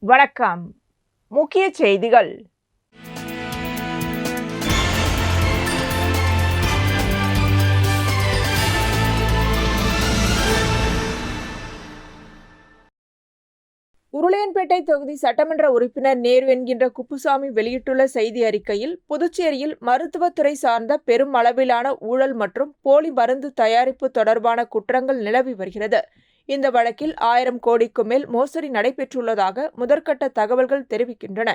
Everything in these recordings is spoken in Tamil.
வணக்கம். முக்கிய செய்திகள். உருளையன்பேட்டை தொகுதி சட்டமன்ற உறுப்பினர் நேரு என்கின்ற குப்புசாமி வெளியிட்டுள்ள செய்தி அறிக்கையில், புதுச்சேரியில் மருத்துவத்துறை சார்ந்த பெரும் அளவிலான ஊழல் மற்றும் போலி மருந்து தயாரிப்பு தொடர்பான குற்றங்கள் நிலவி வருகிறது. இந்த வழக்கில் 1000 கோடிக்கு மேல் மோசடி நடைபெற்றுள்ளதாக முதற்கட்ட தகவல்கள் தெரிவிக்கின்றன.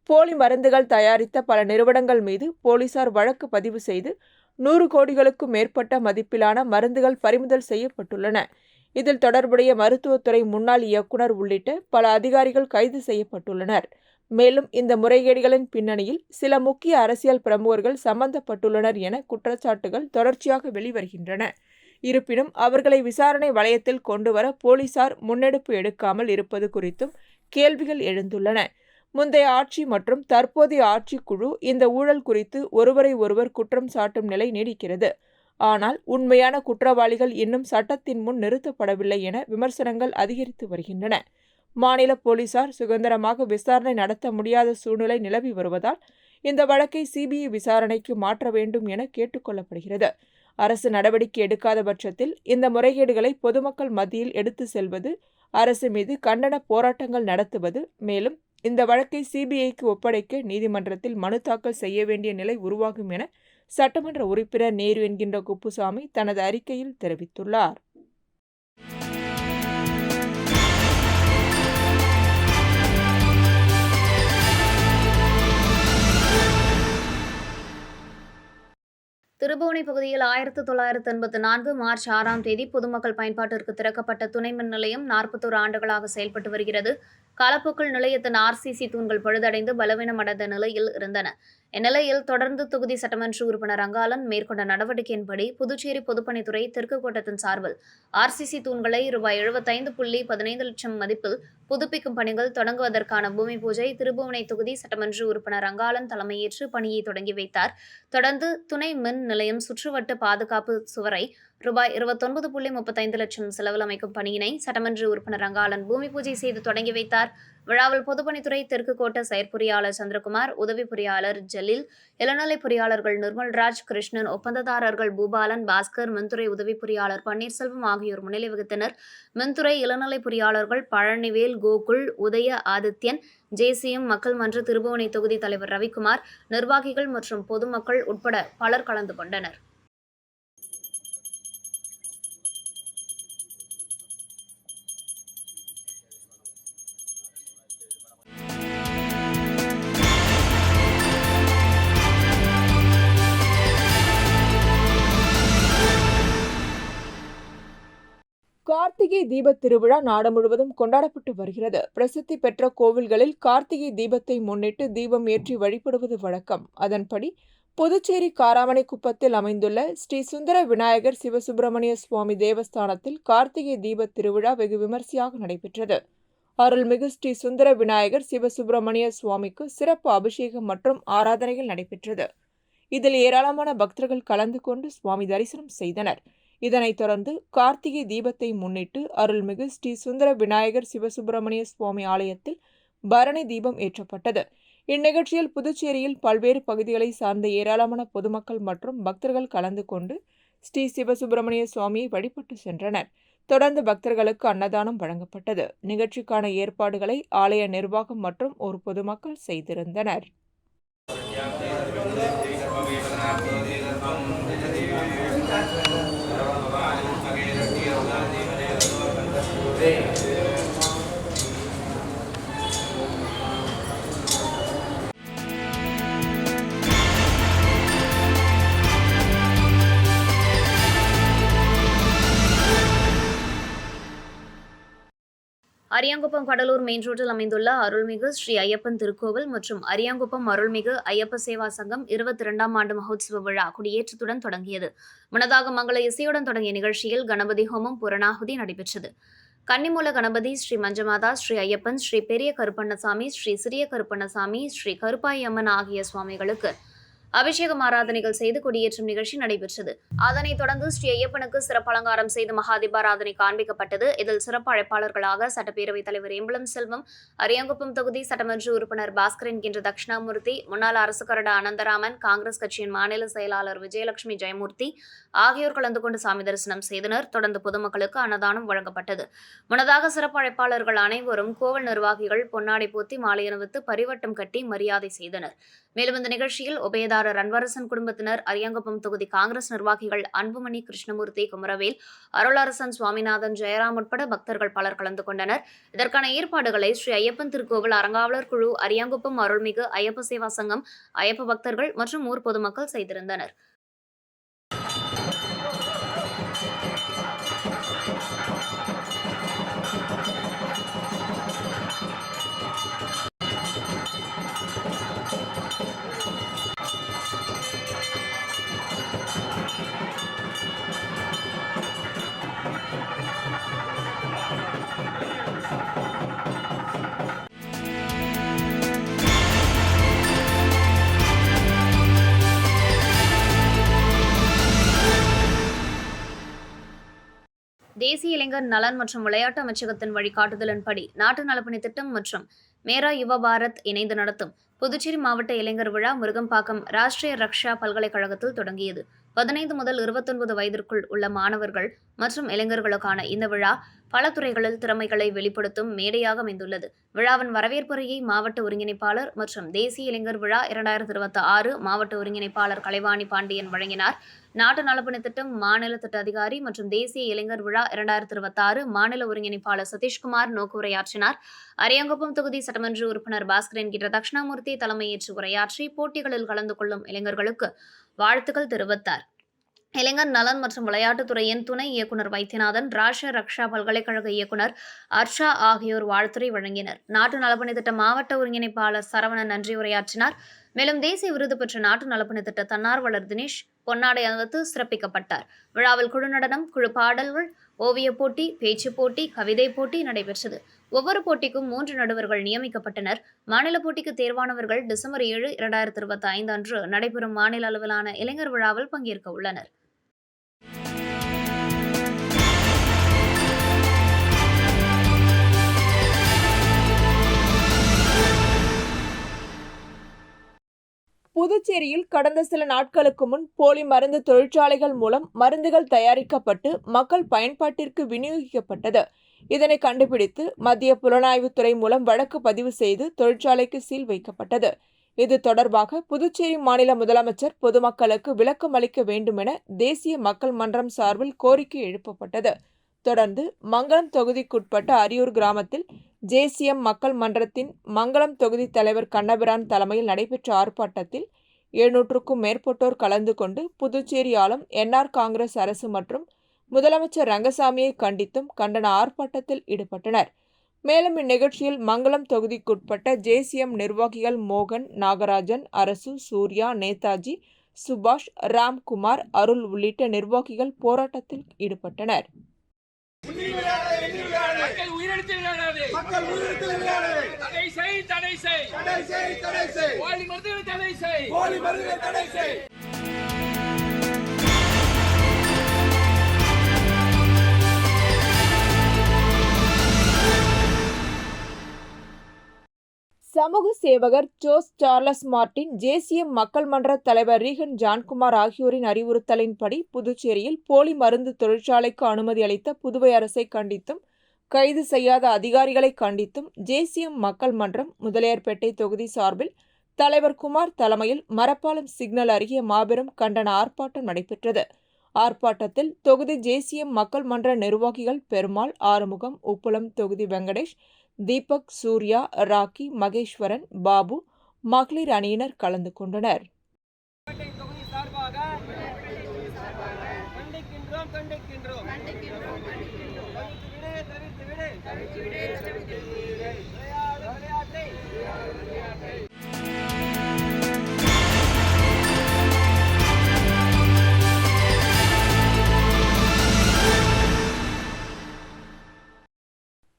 போலி மருந்துகள் தயாரித்த பல நிறுவனங்கள் மீது போலீசார் வழக்கு பதிவு செய்து 100 கோடிகளுக்கும் மேற்பட்ட மதிப்பிலான மருந்துகள் பறிமுதல் செய்யப்பட்டுள்ளன. இதில் தொடர்புடைய மருத்துவத்துறை முன்னாள் இயக்குநர் உள்ளிட்ட பல அதிகாரிகள் கைது செய்யப்பட்டுள்ளனர். மேலும் இந்த முறைகேடுகளின் பின்னணியில் சில முக்கிய அரசியல் பிரமுகர்கள் சம்பந்தப்பட்டுள்ளனர் என குற்றச்சாட்டுகள் தொடர்ச்சியாக வெளிவருகின்றன. இருப்பினும் அவர்களை விசாரணை வளையத்தில் கொண்டுவர போலீசார் முன்னெடுப்பு எடுக்காமல் இருப்பது குறித்தும் கேள்விகள் எழுந்துள்ளன. முந்தைய ஆட்சி மற்றும் தற்போதைய ஆட்சிக்குழு இந்த ஊழல் குறித்து ஒருவரை ஒருவர் குற்றம் சாட்டும் நிலை நீடிக்கிறது. ஆனால் உண்மையான குற்றவாளிகள் இன்னும் சட்டத்தின் முன் நிறுத்தப்படவில்லை என விமர்சனங்கள் அதிகரித்து வருகின்றன. மாநில போலீசார் சுதந்திரமாக விசாரணை நடத்த முடியாத சூழ்நிலை நிலவி வருவதால் இந்த வழக்கை சிபிஐ விசாரணைக்கு மாற்ற வேண்டும் என கேட்டுக்கொள்ளப்படுகிறது. அரசு நடவடிக்கை எடுக்காத பட்சத்தில் இந்த முறைகேடுகளை பொதுமக்கள் மத்தியில் எடுத்து செல்வது, அரசு மீது கண்டன போராட்டங்கள் நடத்துவது, மேலும் இந்த வழக்கை சிபிஐக்கு ஒப்படைக்க நீதிமன்றத்தில் மனு தாக்கல் செய்ய வேண்டிய நிலை உருவாகும் என சட்டமன்ற உறுப்பினர் நேரு என்கின்ற குப்புசாமி தனது அறிக்கையில் தெரிவித்துள்ளார். திருபுவனை பகுதியில் 1984 மார்ச் 6ஆம் தேதி பொதுமக்கள் பயன்பாட்டிற்கு திறக்கப்பட்ட துணை மின் நிலையம் 41 ஆண்டுகளாக செயல்பட்டு வருகிறது. காலப்போக்கில் நிலையத்தின் ஆர்சிசி தூண்கள் பழுதடைந்து பலவீனமடைந்த நிலையில் இருந்தன. இந்நிலையில் தொடர்ந்து தொகுதி சட்டமன்ற உறுப்பினர் அங்காளன் மேற்கொண்ட நடவடிக்கையின்படி புதுச்சேரி பொதுப்பணித்துறை தெற்கு கோட்டத்தின் சார்பில் ஆர்சிசி தூண்களை ₹75.15 லட்சம் மதிப்பில் புதுப்பிக்கும் பணிகள் தொடங்குவதற்கான பூமி பூஜை திருபுவனை தொகுதி சட்டமன்ற உறுப்பினர் அங்காளன் தலைமையேற்று பணியை தொடங்கி வைத்தார். தொடர்ந்து துணை மின் நிலையம் சுற்றுவட்ட பாதுகாப்பு சுவரை ₹29.35 லட்சம் செலவில் அமைக்கும் பணியினை சட்டமன்ற உறுப்பினர் அங்காளன் பூமி பூஜை செய்து தொடங்கி வைத்தார். விழாவில் பொதுப்பணித்துறை தெற்கு கோட்ட செயற்பொறியாளர் சந்திரகுமார், உதவி பொறியாளர் ஜலீல், இளநிலை பொறியாளர்கள் நிர்மல்ராஜ், கிருஷ்ணன், ஒப்பந்ததாரர்கள் பூபாலன், பாஸ்கர், மின்துறை உதவி பொறியாளர் பன்னீர்செல்வம் ஆகியோர் முன்னிலை வகித்தனர். மின்துறை இளநிலை பொறியாளர்கள் பழனிவேல், கோகுல், உதய ஆதித்யன், ஜேசிஎம், மக்கள் மன்ற திருபுவனை தொகுதி தலைவர் ரவிக்குமார், நிர்வாகிகள் மற்றும் பொதுமக்கள் உட்பட பலர் கலந்து கொண்டனர். கார்த்திகை தீபத் திருவிழா நாடு முழுவதும் கொண்டாடப்பட்டு வருகிறது. பிரசித்தி பெற்ற கோவில்களில் கார்த்திகை தீபத்தை முன்னிட்டு தீபம் ஏற்றி வழிபடுவது வழக்கம். அதன்படி புதுச்சேரி காராமணிக்குப்பத்தில் அமைந்துள்ள ஸ்ரீ சுந்தர விநாயகர் சிவசுப்பிரமணிய சுவாமி தேவஸ்தானத்தில் கார்த்திகை தீபத் திருவிழா வெகு விமரிசையாக நடைபெற்றது. அருள்மிகு ஸ்ரீ சுந்தர விநாயகர் சிவசுப்பிரமணிய சுவாமிக்கு சிறப்பு அபிஷேகம் மற்றும் ஆராதனைகள் நடைபெற்றது. இதில் ஏராளமான பக்தர்கள் கலந்து கொண்டு சுவாமி தரிசனம் செய்தனர். இதனைத் தொடர்ந்து கார்த்திகை தீபத்தை முன்னிட்டு அருள்மிகு ஸ்ரீ சுந்தர விநாயகர் சிவசுப்பிரமணிய சுவாமி ஆலயத்தில் பரணி தீபம் ஏற்றப்பட்டது. இந்நிகழ்ச்சியில் புதுச்சேரியில் பல்வேறு பகுதிகளை சார்ந்த ஏராளமான பொதுமக்கள் மற்றும் பக்தர்கள் கலந்து கொண்டு ஸ்ரீ சிவசுப்பிரமணிய சுவாமியை வழிபட்டு சென்றனர். தொடர்ந்து பக்தர்களுக்கு அன்னதானம் வழங்கப்பட்டது. நிகழ்ச்சிக்கான ஏற்பாடுகளை ஆலய நிர்வாகம் மற்றும் ஒரு பொதுமக்கள் செய்திருந்தனர். அரியாங்குப்பம் கடலூர் மெயின் ரோட்டில் அமைந்துள்ள அருள்மிகு ஸ்ரீ ஐயப்பன் திருக்கோவில் மற்றும் அரியாங்குப்பம் அருள்மிகு ஐயப்ப சேவா சங்கம் 22ஆம் ஆண்டு மகோத்சவ விழா கொடியேற்றத்துடன் தொடங்கியது. முன்னதாக மங்கள இசையுடன் தொடங்கிய நிகழ்ச்சியில் கணபதி ஹோமம், புரணாகுதி நடைபெற்றது. கன்னிமூல கணபதி, ஸ்ரீ மஞ்சமாதா, ஸ்ரீ ஐயப்பன், ஸ்ரீ பெரிய கருப்பண்ணசாமி, ஸ்ரீ சிறிய கருப்பண்ணசாமி, ஸ்ரீ கருப்பாயம்மன் ஆகிய சுவாமிகளுக்கு அபிஷேகம் ஆராதனைகள் செய்து கொடியேற்றும் நிகழ்ச்சி நடைபெற்றது. அதனைத் தொடர்ந்து ஸ்ரீ ஐயப்பனுக்கு சிறப்பு அலங்காரம் செய்து மகாதீபாராதனை காண்பிக்கப்பட்டது. இதில் சிறப்பு அழைப்பாளர்களாக சட்டப்பேரவைத் தலைவர் ஏம்பலம் செல்வம், அரியாங்குப்பம் தொகுதி சட்டமன்ற உறுப்பினர் பாஸ்கர் என்கின்ற தட்சிணாமூர்த்தி, முன்னாள் அரசு கரடா அனந்தராமன், காங்கிரஸ் கட்சியின் மாநில செயலாளர் விஜயலட்சுமி ஜெயமூர்த்தி ஆகியோர் கலந்து கொண்டு சாமி தரிசனம் செய்தனர். தொடர்ந்து பொதுமக்களுக்கு அன்னதானம் வழங்கப்பட்டது. முன்னதாக சிறப்பு அழைப்பாளர்கள் அனைவரும் கோவில் நிர்வாகிகள் பொன்னாடை போத்தி மாலை அணிவித்து பரிவட்டம் கட்டி மரியாதை செய்தனர். மேலும் இந்த நிகழ்ச்சியில் உபயதாரர் அன்பரசன் குடும்பத்தினர், அரியாங்குப்பம் தொகுதி காங்கிரஸ் நிர்வாகிகள் அன்புமணி, கிருஷ்ணமூர்த்தி, குமரவேல், அருளரசன், சுவாமிநாதன், ஜெயராம் உட்பட பக்தர்கள் பலர் கலந்து கொண்டனர். இதற்கான ஏற்பாடுகளை ஸ்ரீ ஐயப்பன் திருக்கோவில் அறங்காவலர் குழு, அரியாங்குப்பம் அருள்மிகு ஐயப்ப சேவா சங்கம், ஐயப்ப பக்தர்கள் மற்றும் ஊர் பொதுமக்கள் செய்திருந்தனர். தேசிய இளைஞர் நலன் மற்றும் விளையாட்டு அமைச்சகத்தின் வழிகாட்டுதலின்படி நாட்டு நலப்பணி திட்டம் மற்றும் மேரா யுவ பாரத் இணைந்து நடத்தும் புதுச்சேரி மாவட்ட இளைஞர் விழா முருகம்பாக்கம் ராஷ்டிரிய ரக்ஷா பல்கலைக்கழகத்தில் தொடங்கியது. 15 முதல் 29 வயதிற்குள் உள்ள மாணவர்கள் மற்றும் இளைஞர்களுக்கான இந்த விழா பல துறைகளில் திறமைகளை வெளிப்படுத்தும் மேடையாக அமைந்துள்ளது. விழாவின் வரவேற்புரையை மாவட்ட ஒருங்கிணைப்பாளர் மற்றும் தேசிய இளைஞர் விழா 2026 மாவட்ட ஒருங்கிணைப்பாளர் கலைவாணி பாண்டியன் வழங்கினார். நாட்டு நலப்பணி திட்டம் மாநில திட்ட அதிகாரி மற்றும் தேசிய இளைஞர் விழா 2026 மாநில ஒருங்கிணைப்பாளர் சதீஷ்குமார் நோக்குரையாற்றினார். அரியாங்குப்பம் தொகுதி சட்டமன்ற உறுப்பினர் பாஸ்கர் என்கிற தட்சிணாமூர்த்தி தலைமையேற்று உரையாற்றி போட்டிகளில் கலந்து கொள்ளும் இளைஞர்களுக்கு வாழ்த்துக்கள் தெரிவித்தார். இளைஞர் நலன் மற்றும் விளையாட்டுத்துறையின் துணை இயக்குநர் வைத்தியநாதன், ராஷ்டிரிய ரக்ஷா பல்கலைக்கழக இயக்குநர் அர்ஷா ஆகியோர் வாழ்த்துரை வழங்கினர். நாட்டு நலப்பணி திட்ட மாவட்ட ஒருங்கிணைப்பாளர் சரவணன் நன்றி உரையாற்றினார். மேலும் தேசிய விருது பெற்ற நாட்டு நலப்பணி திட்ட தன்னார்வலர் தினேஷ் பொன்னாடை அணிவித்து சிறப்பிக்கப்பட்டார். விழாவில் குழு நடனம், குழு பாடல்கள், ஓவியப் போட்டி, பேச்சுப் போட்டி, கவிதை போட்டி நடைபெற்றது. ஒவ்வொரு போட்டிக்கும் 3 நடுவர்கள் நியமிக்கப்பட்டனர். மாநில போட்டிக்கு தேர்வானவர்கள் டிசம்பர் 7, 2025 அன்று நடைபெறும் மாநில அளவிலான இளைஞர் விழாவில் பங்கேற்க உள்ளனர். புதுச்சேரியில் கடந்த சில நாட்களுக்கு முன் போலி மருந்து தொழிற்சாலைகள் மூலம் மருந்துகள் தயாரிக்கப்பட்டு மக்கள் பயன்பாட்டிற்கு விநியோகிக்கப்பட்டது. இதனை கண்டுபிடித்து மத்திய புலனாய்வுத்துறை மூலம் வழக்கு பதிவு செய்து தொழிற்சாலைக்கு சீல் வைக்கப்பட்டது. இது தொடர்பாக புதுச்சேரி மாநில முதலமைச்சர் பொதுமக்களுக்கு விளக்கம் அளிக்க வேண்டுமென தேசிய மக்கள் மன்றம் சார்பில் கோரிக்கை எழுப்பப்பட்டது. தொடர்ந்து மங்களம் தொகுதிக்குட்பட்ட அரியூர் கிராமத்தில் ஜேசிஎம் மக்கள் மன்றத்தின் மங்களம் தொகுதி தலைவர் கண்ணபிரான் தலைமையில் நடைபெற்ற ஆர்ப்பாட்டத்தில் 700க்கும் மேற்பட்டோர் கலந்து கொண்டு புதுச்சேரி ஆளும் என்ஆர் காங்கிரஸ் அரசு மற்றும் முதலமைச்சர் ரங்கசாமியை கண்டித்தும் கண்டன ஆர்ப்பாட்டத்தில் ஈடுபட்டனர். மேலும் இந்நிகழ்ச்சியில் மங்களம் தொகுதிக்குட்பட்ட ஜேசிஎம் நிர்வாகிகள் மோகன், நாகராஜன், அரசு, சூர்யா, நேதாஜி, சுபாஷ், ராம்குமார், அருள் உள்ளிட்ட நிர்வாகிகள் போராட்டத்தில் ஈடுபட்டனர். மக்கள் உயிரிழத்தில் விளையாடாதே. தடை செய். போலி மருந்துகளை தடை செய். சமூக சேவகர் ஜோஸ் சார்லஸ் மார்டின், ஜேசிஎம் மக்கள் மன்ற தலைவர் ரீகன் ஜான்குமார் ஆகியோரின் அறிவுறுத்தலின்படி புதுச்சேரியில் போலி மருந்து தொழிற்சாலைக்கு அனுமதி அளித்த புதுவை அரசை கண்டித்தும் கைது செய்யாத அதிகாரிகளை கண்டித்தும் ஜேசிஎம் மக்கள் மன்றம் முதலியார்பேட்டை தொகுதி சார்பில் தலைவர் குமார் தலைமையில் மரப்பாலம் சிக்னல் அருகே மாபெரும் கண்டன ஆர்ப்பாட்டம் நடைபெற்றது. ஆர்ப்பாட்டத்தில் தொகுதி ஜேசிஎம் மக்கள் மன்ற நிர்வாகிகள் பெருமாள், ஆறுமுகம், உப்புளம் தொகுதி வெங்கடேஷ், தீபக், சூர்யா, ராக்கி, மகேஸ்வரன், பாபு, மகளிர் அணியினர் கலந்து கொண்டனர்.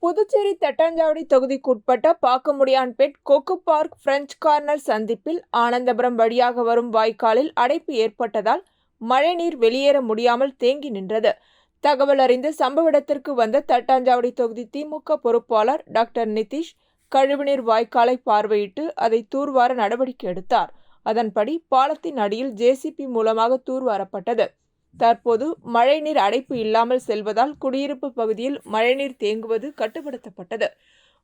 புதுச்சேரி தட்டாஞ்சாவடி தொகுதிக்குட்பட்ட பாக்கமுடியான்பேட் கொக்கு பார்க் பிரெஞ்ச் கார்னர் சந்திப்பில் ஆனந்தபுரம் வழியாக வரும் வாய்க்காலில் அடைப்பு ஏற்பட்டதால் மழைநீர் வெளியேற முடியாமல் தேங்கி நின்றது. தகவல் அறிந்து சம்பவ இடத்திற்கு வந்த தட்டாஞ்சாவடி தொகுதி திமுக பொறுப்பாளர் டாக்டர் நிதிஷ் கழிவுநீர் வாய்க்காலை பார்வையிட்டு அதை தூர்வார நடவடிக்கை எடுத்தார். அதன்படி பாலத்தின் அடியில் ஜேசிபி மூலமாக தூர்வாரப்பட்டது. தற்போது மழைநீர் அடைப்பு இல்லாமல் செல்வதால் குடியிருப்பு பகுதியில் மழைநீர் தேங்குவது கட்டுப்படுத்தப்பட்டது.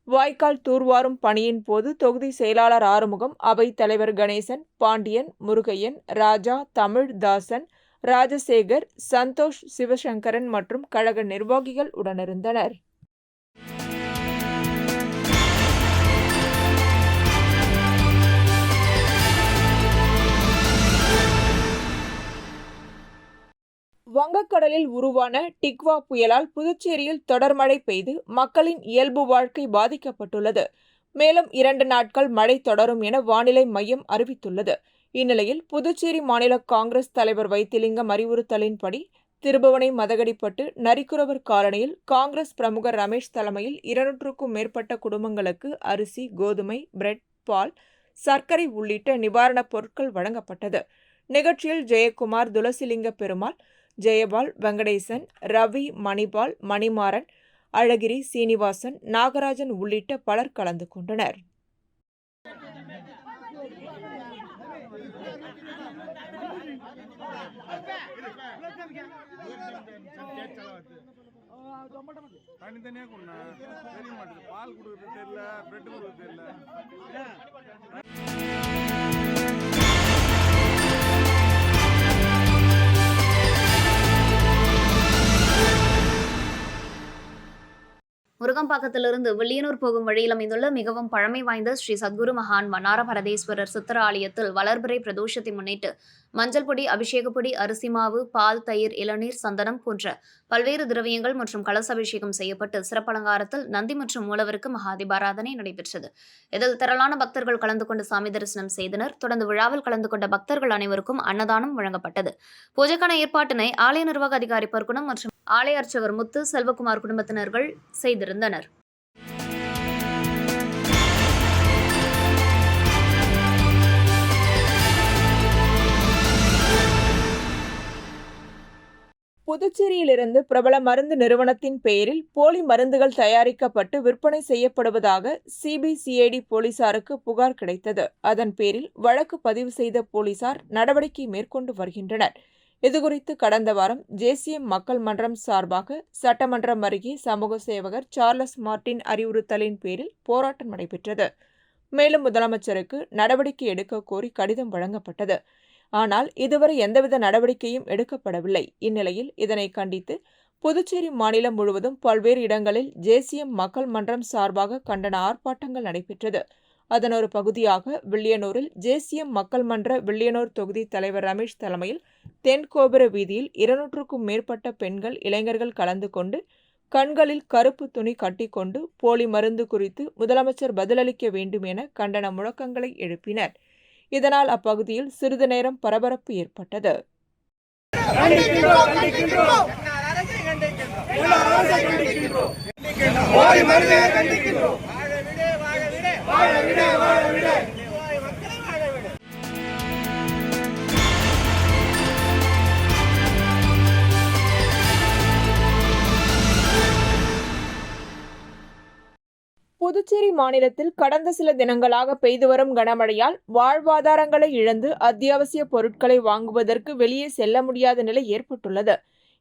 வாய்க்கால் தூர்வாரும் பணியின் போது தொகுதி செயலாளர் ஆறுமுகம், அவைத் தலைவர் கணேசன், பாண்டியன், முருகையன், ராஜா, தமிழ், தாசன், ராஜசேகர், சந்தோஷ், சிவசங்கரன் மற்றும் கழக நிர்வாகிகள் உடனிருந்தனர். வங்கக்கடலில் உருவான டிக்வா புயலால் புதுச்சேரியில் தொடர் மழை பெய்து மக்களின் இயல்பு வாழ்க்கை பாதிக்கப்பட்டுள்ளது. மேலும் 2 நாட்கள் மழை தொடரும் என வானிலை மையம் அறிவித்துள்ளது. இந்நிலையில் புதுச்சேரி மாநில காங்கிரஸ் தலைவர் வைத்திலிங்கம் அறிவுறுத்தலின்படி திருபுவனை மதகடிப்பட்டு நரிக்குறவர் காலனியில் காங்கிரஸ் பிரமுகர் ரமேஷ் தலைமையில் 200க்கும் மேற்பட்ட குடும்பங்களுக்கு அரிசி, கோதுமை, பிரெட், பால், சர்க்கரை உள்ளிட்ட நிவாரணப் பொருட்கள் வழங்கப்பட்டது. நிகழ்ச்சியில் ஜெயக்குமார், துளசிலிங்க பெருமாள், ஜெயபால், வெங்கடேசன், ரவி, மணிபால், மணிமாறன், அழகிரி, சீனிவாசன், நாகராஜன் உள்ளிட்ட பலர் கலந்து கொண்டனர். முருகம்பாக்கத்திலிருந்து வில்லியனூர் போகும் வழியில் அமைந்துள்ள மிகவும் பழமை வாய்ந்த ஸ்ரீ சத்குரு மகான் வண்ணார பரதேஸ்வரர் சித்திர ஆலயத்தில் வளர்பிறை பிரதோஷத்தை முன்னிட்டு மஞ்சள் பொடி, அபிஷேக பொடி, அரிசி மாவு, பால், தயிர், இளநீர், சந்தனம் போன்ற பல்வேறு திரவியங்கள் மற்றும் கலசபிஷேகம் செய்யப்பட்டு சிறப்பலங்காரத்தில் நந்தி மற்றும் மூலவருக்கு மகாதீபாராதனை நடைபெற்றது. இதில் திரளான பக்தர்கள் கலந்து கொண்டு சாமி தரிசனம் செய்தனர். தொடர்ந்து விழாவில் கலந்து கொண்ட பக்தர்கள் அனைவருக்கும் அன்னதானம் வழங்கப்பட்டது. பூஜைக்கான ஏற்பாட்டினை ஆலய நிர்வாக அதிகாரி பர்குணம் மற்றும் ஆலய அர்ச்சகர் முத்து செல்வகுமார் குடும்பத்தினர்கள் செய்திருந்தனர். புதுச்சேரியிலிருந்து பிரபல மருந்து நிறுவனத்தின் பெயரில் போலி மருந்துகள் தயாரிக்கப்பட்டு விற்பனை செய்யப்படுவதாக சிபிசிஐடி போலீசாருக்கு புகார் கிடைத்தது. அதன் பேரில் வழக்கு பதிவு செய்த போலீசார் நடவடிக்கை மேற்கொண்டு வருகின்றனர். இதுகுறித்து கடந்த வாரம் ஜேசிஎம் மக்கள் மன்றம் சார்பாக சட்டமன்றம் அருகே சமூக சேவகர் சார்லஸ் மார்டின் அறிவுறுத்தலின் பேரில் போராட்டம் நடைபெற்றது. மேலும் முதலமைச்சருக்கு நடவடிக்கை எடுக்க கோரி கடிதம் வழங்கப்பட்டது. ஆனால் இதுவரை எந்தவித நடவடிக்கையும் எடுக்கப்படவில்லை. இந்நிலையில் இதனை கண்டித்து புதுச்சேரி மாநிலம் முழுவதும் பல்வேறு இடங்களில் ஜேசிஎம் மக்கள் மன்றம் சார்பாக கண்டன ஆர்ப்பாட்டங்கள் நடைபெற்றது. அதன் ஒரு பகுதியாக வில்லியனூரில் ஜேசிஎம் மக்கள் மன்ற வில்லியனூர் தொகுதி தலைவர் ரமேஷ் தலைமையில் தென்கோபுர வீதியில் 200க்கும் மேற்பட்ட பெண்கள், இளைஞர்கள் கலந்து கொண்டு கண்களில் கருப்பு துணி கட்டிக்கொண்டு போலி மருந்து குறித்து முதலமைச்சர் பதிலளிக்க வேண்டும் என கண்டன முழக்கங்களை எழுப்பினர். இதனால் அப்பகுதியில் சிறிது நேரம் பரபரப்பு ஏற்பட்டது. புதுச்சேரி மாநிலத்தில் கடந்த சில தினங்களாக பெய்து வரும் கனமழையால் வாழ்வாதாரங்களை இழந்து அத்தியாவசிய பொருட்களை வாங்குவதற்கு வெளியே செல்ல முடியாத நிலை ஏற்பட்டுள்ளது.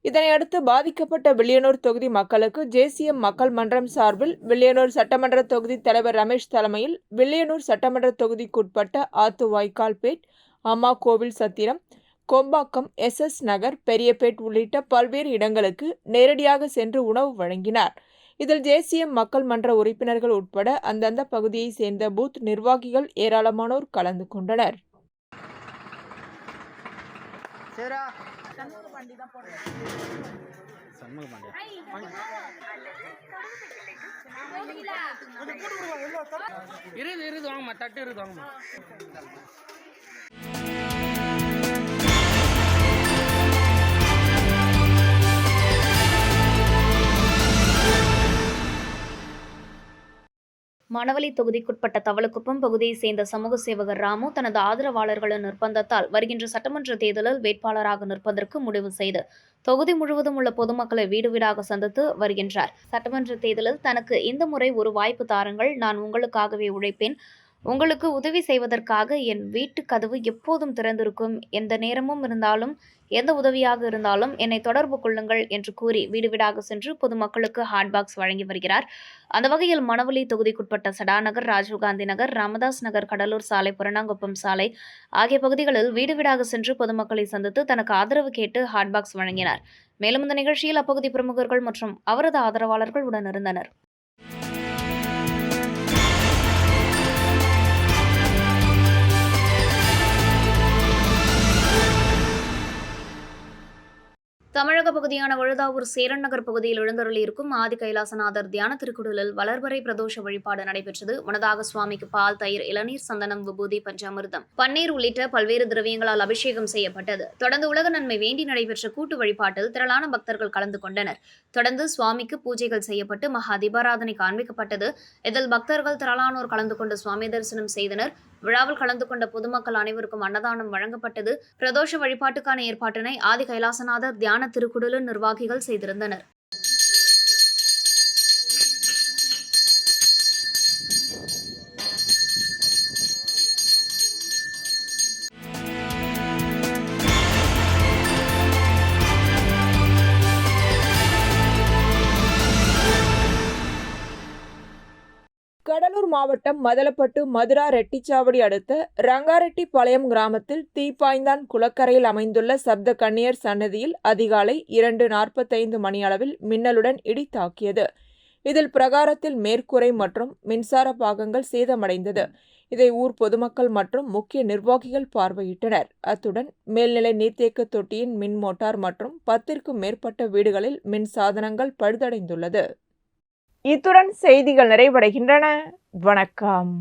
இதனையடுத்து பாதிக்கப்பட்ட வில்லியனூர் தொகுதி மக்களுக்கு ஜேசிஎம் மக்கள் மன்றம் சார்பில் வில்லியனூர் சட்டமன்ற தொகுதி தலைவர் ரமேஷ் தலைமையில் வில்லியனூர் சட்டமன்ற தொகுதிக்குட்பட்ட ஆத்துவாய்க்கால்பேட், அம்மா கோவில் சத்திரம், கொம்பாக்கம், எஸ்எஸ் நகர், பெரியபேட் உள்ளிட்ட பல்வேறு இடங்களுக்கு நேரடியாக சென்று உணவு வழங்கினார். இதில் ஜேசிஎம் மக்கள் மன்ற உறுப்பினர்கள் உட்பட அந்தந்த பகுதியை சேர்ந்த பூத் நிர்வாகிகள் ஏராளமானோர் கலந்து கொண்டனர். மணவெளி தொகுதிக்குட்பட்ட தவளக்குப்பம் பகுதியைச் சேர்ந்த சமூக சேவகர் ராமு தனது ஆதரவாளர்களின் நிர்பந்தத்தால் வருகின்ற சட்டமன்ற தேர்தலில் வேட்பாளராக நிற்பதற்கு முடிவு செய்து தொகுதி முழுவதும் உள்ள பொதுமக்களை வீடு வீடாக சந்தித்து வருகின்றார். சட்டமன்ற தேர்தலில் தனக்கு இந்த முறை ஒரு வாய்ப்பு தாருங்கள், நான் உங்களுக்காகவே உழைப்பேன், உங்களுக்கு உதவி செய்வதற்காக என் வீட்டு கதவு எப்போதும் திறந்திருக்கும், எந்த நேரமும் இருந்தாலும் எந்த உதவியாக இருந்தாலும் என்னை தொடர்பு கொள்ளுங்கள் என்று கூறி வீடு வீடாக சென்று பொதுமக்களுக்கு ஹாட் பாக்ஸ் வழங்கி வருகிறார். அந்த வகையில் மணவெளி தொகுதிக்குட்பட்ட சடாநகர், ராஜீவ்காந்தி நகர், ராமதாஸ் நகர், கடலூர் சாலை, புரணாங்குப்பம் சாலை ஆகிய பகுதிகளில் வீடு வீடாக சென்று பொதுமக்களை சந்தித்து தனக்கு ஆதரவு கேட்டு ஹாட் பாக்ஸ் வழங்கினார். மேலும் இந்த நிகழ்ச்சியில் அப்பகுதி பிரமுகர்கள் மற்றும் அவரது ஆதரவாளர்கள் உடனிருந்தனர். தமிழக பகுதியான வழுதாவூர் சேரன் நகர் பகுதியில் எழுந்தருளியிருக்கும் ஆதி கைலாசநாதர் தியான திருக்குடலில் வளர்வரை பிரதோஷ வழிபாடு நடைபெற்றது. முன்னதாக சுவாமிக்கு பால், தயிர், இளநீர், சந்தனம், விபூதி, பஞ்சாமிர்தம், பன்னீர் உள்ளிட்ட பல்வேறு திரவியங்களால் அபிஷேகம் செய்யப்பட்டது. தொடர்ந்து உலக நன்மை வேண்டி நடைபெற்ற கூட்டு வழிபாட்டில் திரளான பக்தர்கள் கலந்து கொண்டனர். தொடர்ந்து சுவாமிக்கு பூஜைகள் செய்யப்பட்டு மகா தீபாராதனை காண்பிக்கப்பட்டது. இதில் பக்தர்கள் திரளானோர் கலந்து கொண்டு சுவாமி தரிசனம் செய்தனர். விழாவில் கலந்து கொண்ட பொதுமக்கள் அனைவருக்கும் அன்னதானம் வழங்கப்பட்டது. பிரதோஷ வழிபாட்டுக்கான ஏற்பாட்டினை ஆதி கைலாசநாதர் தியான திருக்குடலின் நிர்வாகிகள் செய்திருந்தனர். கடலூர் மாவட்டம் மதலப்பட்டு மதுரா ரெட்டிச்சாவடி அடுத்த ரங்காரெட்டிப்பாளையம் கிராமத்தில் தீப்பாய்ந்தான் குளக்கரையில் அமைந்துள்ள சப்த கன்னியர் சன்னதியில் அதிகாலை 2:45 மணியளவில் மின்னலுடன் இடி தாக்கியது. இதில் பிரகாரத்தில் மேற்கூரை மற்றும் மின்சார பாகங்கள் சேதமடைந்தது. இதை ஊர் பொதுமக்கள் மற்றும் முக்கிய நிர்வாகிகள் பார்வையிட்டனர். அத்துடன் மேல்நிலை நீர்த்தேக்க தொட்டியின் மின் மோட்டார் மற்றும் 10க்கும் மேற்பட்ட வீடுகளில் மின் சாதனங்கள் பழுதடைந்துள்ளது. இத்துடன் செய்திகள் நிறைவடைகின்றன. வணக்கம்.